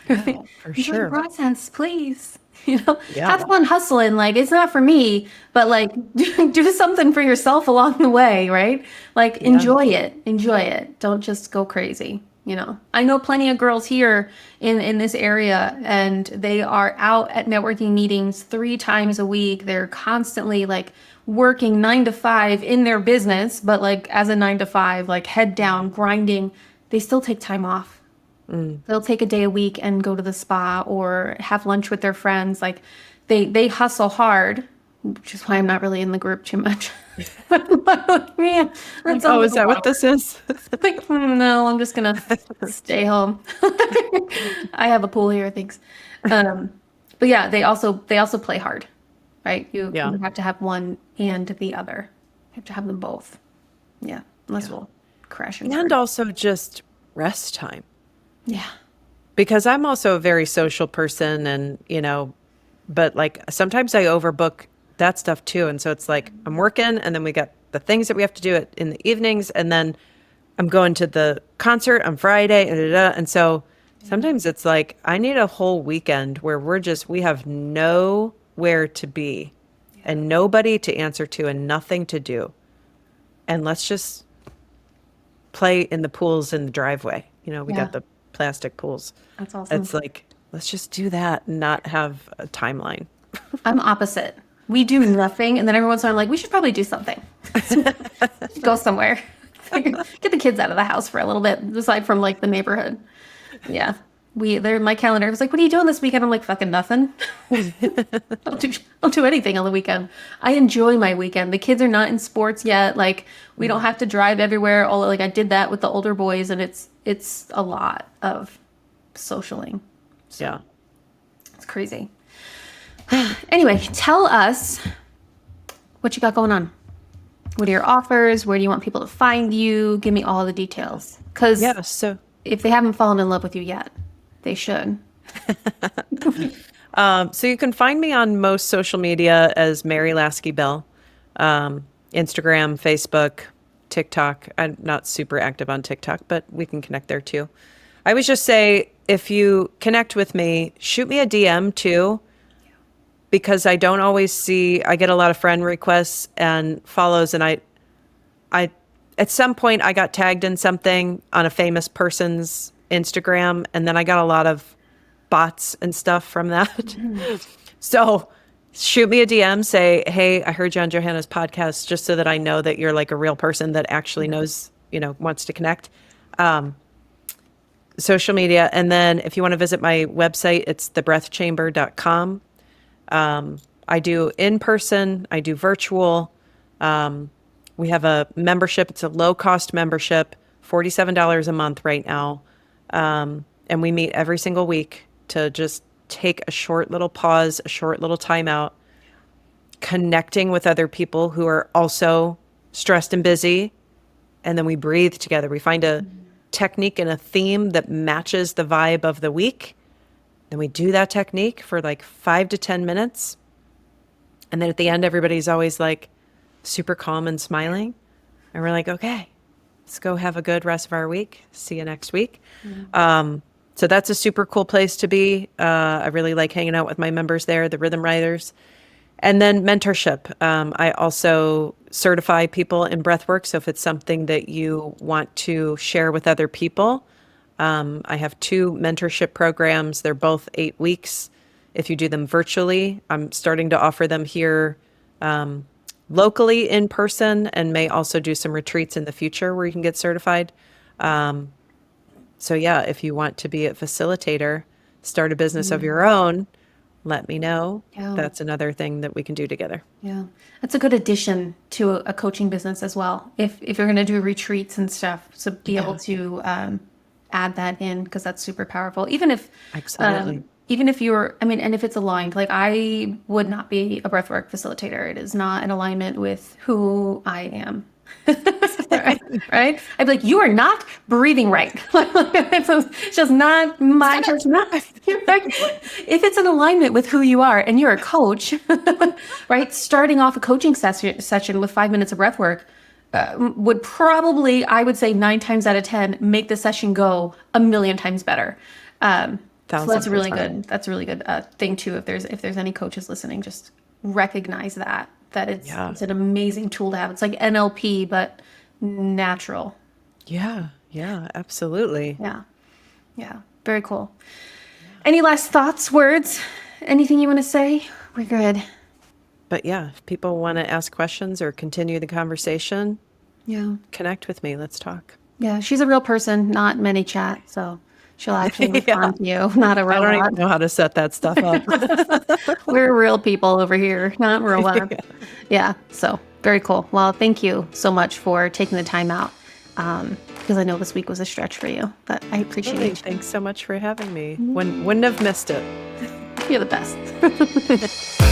Yeah, for enjoy sure. the process, please. You know, have fun hustling. Like, it's not for me, but like do something for yourself along the way, right? Like, enjoy it. Don't just go crazy. You know, I know plenty of girls here in this area, and they are out at networking meetings 3 times a week. They're constantly like working 9 to 5 in their business, but like as a 9 to 5, like head down, grinding. They still take time off. They'll take a day a week and go to the spa or have lunch with their friends. Like they hustle hard, which is why I'm not really in the group too much. Man, is that what this is? Like, no, I'm just gonna stay home. I have a pool here, thanks. But yeah, they also play hard, right? You have to have one and the other. You have to have them both. Yeah, unless we'll crash and burn. And also just rest time. Yeah. Because I'm also a very social person and, you know, but like sometimes I overbook that stuff too. And so it's like I'm working and then we got the things that we have to do in the evenings. And then I'm going to the concert on Friday. And so sometimes it's like I need a whole weekend where we have nowhere to be and nobody to answer to and nothing to do. And let's just play in the pools in the driveway. You know, we got the plastic pools. That's awesome. It's like, let's just do that and not have a timeline. I'm opposite. We do nothing, and then every once in a while I'm like, we should probably do something. Go somewhere. Get the kids out of the house for a little bit, aside from like the neighborhood. Yeah. They're in my calendar. I was like, what are you doing this weekend? I'm like, fucking nothing. I'll do anything on the weekend. I enjoy my weekend. The kids are not in sports yet. Like, we don't have to drive everywhere. Like I did that with the older boys, and it's a lot of socialing. So, it's crazy. Anyway, tell us what you got going on. What are your offers? Where do you want people to find you? Give me all the details. Because if they haven't fallen in love with you yet, they should. So you can find me on most social media as Mary Laske Bell. Instagram, Facebook, TikTok. I'm not super active on TikTok, but we can connect there too. I always just say, if you connect with me, shoot me a DM too, because I don't always see, I get a lot of friend requests and follows, and I at some point I got tagged in something on a famous person's Instagram, and then I got a lot of bots and stuff from that. So shoot me a DM, say, hey, I heard you on Johanna's podcast, just so that I know that you're like a real person that actually knows, wants to connect. Social media. And then if you want to visit my website, it's thebreathchamber.com. I do in person, I do virtual. We have a membership. It's a low cost membership, $47 a month right now. And we meet every single week to just take a short little pause, a short little timeout, connecting with other people who are also stressed and busy. And then we breathe together. We find a technique and a theme that matches the vibe of the week. Then we do that technique for like 5 to 10 minutes. And then at the end, everybody's always like super calm and smiling. And we're like, okay, let's go have a good rest of our week. See you next week. So that's a super cool place to be. I really like hanging out with my members there, the Rhythm Riders. And then mentorship. I also certify people in breathwork. So if it's something that you want to share with other people, I have 2 mentorship programs. They're both 8 weeks. If you do them virtually, I'm starting to offer them here locally in person, and may also do some retreats in the future where you can get certified. So yeah, if you want to be a facilitator, start a business of your own, let me know. Yeah. That's another thing that we can do together. Yeah, that's a good addition to a coaching business as well. If you're going to do retreats and stuff, so be able to add that in, because that's super powerful. Even if Absolutely. even if you're, and if it's aligned, like I would not be a breathwork facilitator. It is not in alignment with who I am. right? I'd be like, you are not breathing right. It's just not my, just not. If it's in alignment with who you are and you're a coach, right? Starting off a coaching session with 5 minutes of breath work would probably, I would say 9 times out of 10, make the session go a million times better. So that's really good. That's a really good thing too. If there's any coaches listening, just recognize that it's an amazing tool to have. It's like NLP, but natural. Yeah, absolutely. Yeah. Very cool. Any last thoughts, words, anything you want to say? We're good. But yeah, if people want to ask questions or continue the conversation, connect with me. Let's talk. Yeah, she's a real person, not many chat, so she'll actually respond to you, not a robot. I don't even know how to set that stuff up. We're real people over here, not robots. Yeah, so very cool. Well, thank you so much for taking the time out, because I know this week was a stretch for you, but I appreciate it. Thanks so much for having me. Wouldn't have missed it. You're the best.